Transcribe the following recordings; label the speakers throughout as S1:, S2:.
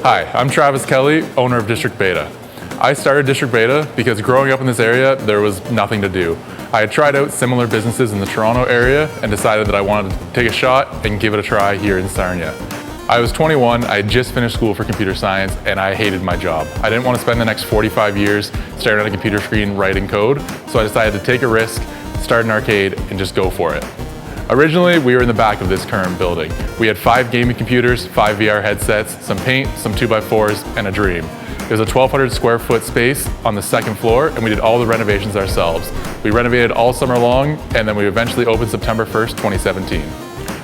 S1: Hi, I'm Travis Kelly, owner of District Beta. I started District Beta because growing up in this area, there was nothing to do. I had tried out similar businesses in the Toronto area and decided that I wanted to take a shot and give it a try here in Sarnia. I was 21, I had just finished school for computer science, and I hated my job. I didn't want to spend the next 45 years staring at a computer screen writing code, so I decided to take a risk, start an arcade, and just go for it. Originally, we were in the back of this current building. We had 5 gaming computers, 5 VR headsets, some paint, some 2x4s, and a dream. It was a 1,200 square foot space on the second floor, and we did all the renovations ourselves. We renovated all summer long, and then we eventually opened September 1st, 2017.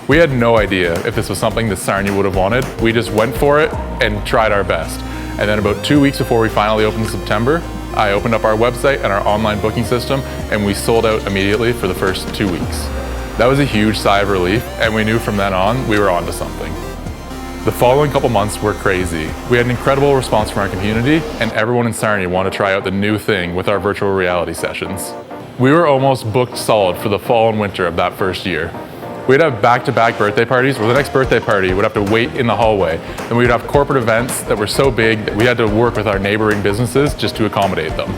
S1: We had no idea if this was something that Sarnia would have wanted. We just went for it and tried our best. And then about 2 weeks before we finally opened in September, I opened up our website and our online booking system, and we sold out immediately for the first 2 weeks. That was a huge sigh of relief, and we knew from then on we were onto something. The following couple months were crazy. We had an incredible response from our community, and everyone in Sarnia wanted to try out the new thing with our virtual reality sessions. We were almost booked solid for the fall and winter of that first year. We'd have back-to-back birthday parties where the next birthday party would have to wait in the hallway. Then we'd have corporate events that were so big that we had to work with our neighboring businesses just to accommodate them.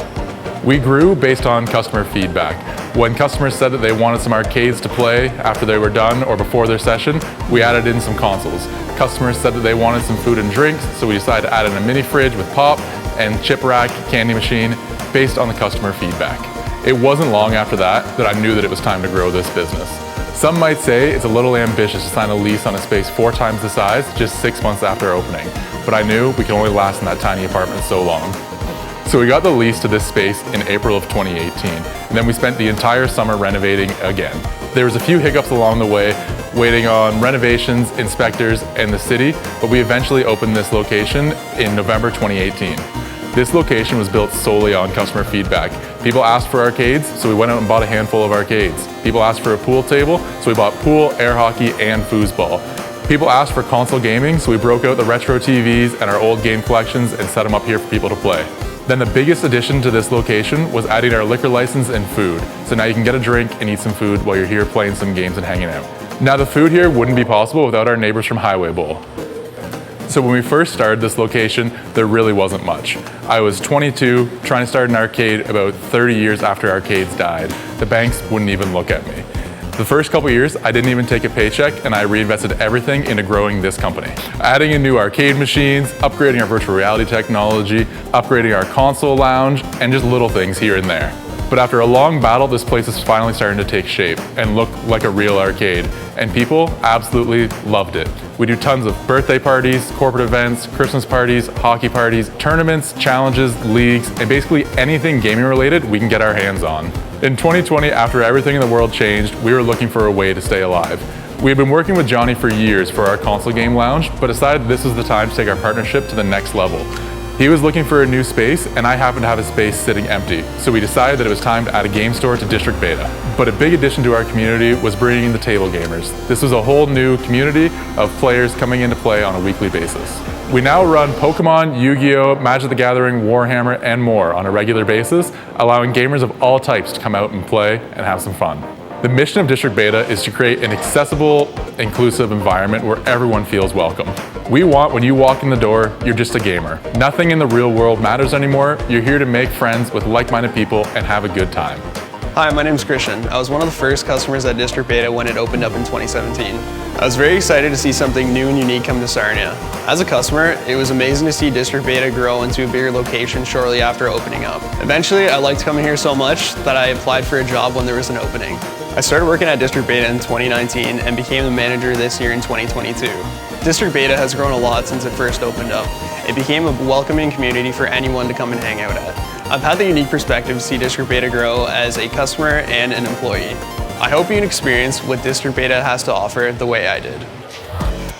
S1: We grew based on customer feedback. When customers said that they wanted some arcades to play after they were done or before their session, we added in some consoles. Customers said that they wanted some food and drinks, so we decided to add in a mini fridge with pop and chip rack, candy machine, based on the customer feedback. It wasn't long after that I knew that it was time to grow this business. Some might say it's a little ambitious to sign a lease on a space 4 times the size just 6 months after opening, but I knew we could only last in that tiny apartment so long. So we got the lease to this space in April of 2018, and then we spent the entire summer renovating again. There was a few hiccups along the way, waiting on renovations, inspectors, and the city, but we eventually opened this location in November 2018. This location was built solely on customer feedback. People asked for arcades, so we went out and bought a handful of arcades. People asked for a pool table, so we bought pool, air hockey, and foosball. People asked for console gaming, so we broke out the retro TVs and our old game collections and set them up here for people to play. Then the biggest addition to this location was adding our liquor license and food. So now you can get a drink and eat some food while you're here playing some games and hanging out. Now the food here wouldn't be possible without our neighbors from Highway Bowl. So when we first started this location, there really wasn't much. I was 22, trying to start an arcade about 30 years after arcades died. The banks wouldn't even look at me. The first couple years, I didn't even take a paycheck, and I reinvested everything into growing this company. Adding in new arcade machines, upgrading our virtual reality technology, upgrading our console lounge, and just little things here and there. But after a long battle, this place is finally starting to take shape and look like a real arcade, and people absolutely loved it. We do tons of birthday parties, corporate events, Christmas parties, hockey parties, tournaments, challenges, leagues, and basically anything gaming related we can get our hands on. In 2020, after everything in the world changed, we were looking for a way to stay alive. We had been working with Johnny for years for our console game lounge, but decided this was the time to take our partnership to the next level. He was looking for a new space, and I happened to have a space sitting empty, so we decided that it was time to add a game store to District Beta. But a big addition to our community was bringing in the table gamers. This was a whole new community of players coming in to play on a weekly basis. We now run Pokemon, Yu-Gi-Oh!, Magic the Gathering, Warhammer, and more on a regular basis, allowing gamers of all types to come out and play and have some fun. The mission of District Beta is to create an accessible, inclusive environment where everyone feels welcome. We want when you walk in the door, you're just a gamer. Nothing in the real world matters anymore. You're here to make friends with like-minded people and have a good time.
S2: Hi, my name's Christian. I was one of the first customers at District Beta when it opened up in 2017. I was very excited to see something new and unique come to Sarnia. As a customer, it was amazing to see District Beta grow into a bigger location shortly after opening up. Eventually, I liked coming here so much that I applied for a job when there was an opening. I started working at District Beta in 2019 and became the manager this year in 2022. District Beta has grown a lot since it first opened up. It became a welcoming community for anyone to come and hang out at. I've had the unique perspective to see District Beta grow as a customer and an employee. I hope you can experience what District Beta has to offer the way I did.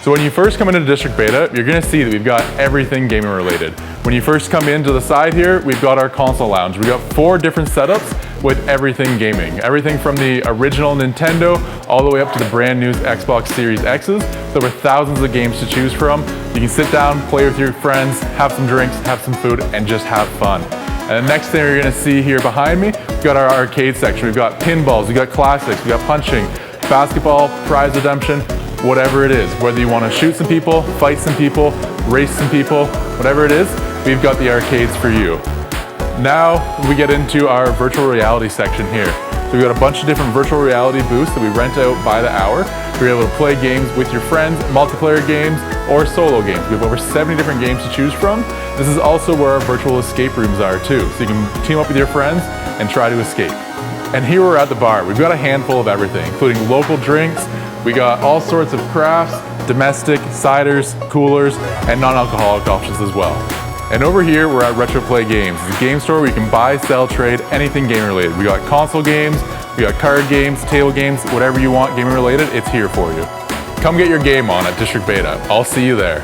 S1: So when you first come into District Beta, you're gonna see that we've got everything gaming related. When you first come into the side here, we've got our console lounge. We've got 4 different setups with everything gaming. Everything from the original Nintendo all the way up to the brand new Xbox Series X's. There were thousands of games to choose from. You can sit down, play with your friends, have some drinks, have some food, and just have fun. And the next thing you're gonna see here behind me, we've got our arcade section. We've got pinballs, we've got classics, we've got punching, basketball, prize redemption, whatever it is. Whether you want to shoot some people, fight some people, race some people, whatever it is, we've got the arcades for you. Now we get into our virtual reality section here. So we've got a bunch of different virtual reality booths that we rent out by the hour. You're able to play games with your friends, multiplayer games, or solo games. We have over 70 different games to choose from. This is also where our virtual escape rooms are too. So you can team up with your friends and try to escape. And here we're at the bar. We've got a handful of everything, including local drinks. We got all sorts of crafts, domestic, ciders, coolers, and non-alcoholic options as well. And over here, we're at Retro Play Games. It's a game store where you can buy, sell, trade, anything gaming related. We got console games, we got card games, table games, whatever you want gaming related, it's here for you. Come get your game on at District Beta. I'll see you there.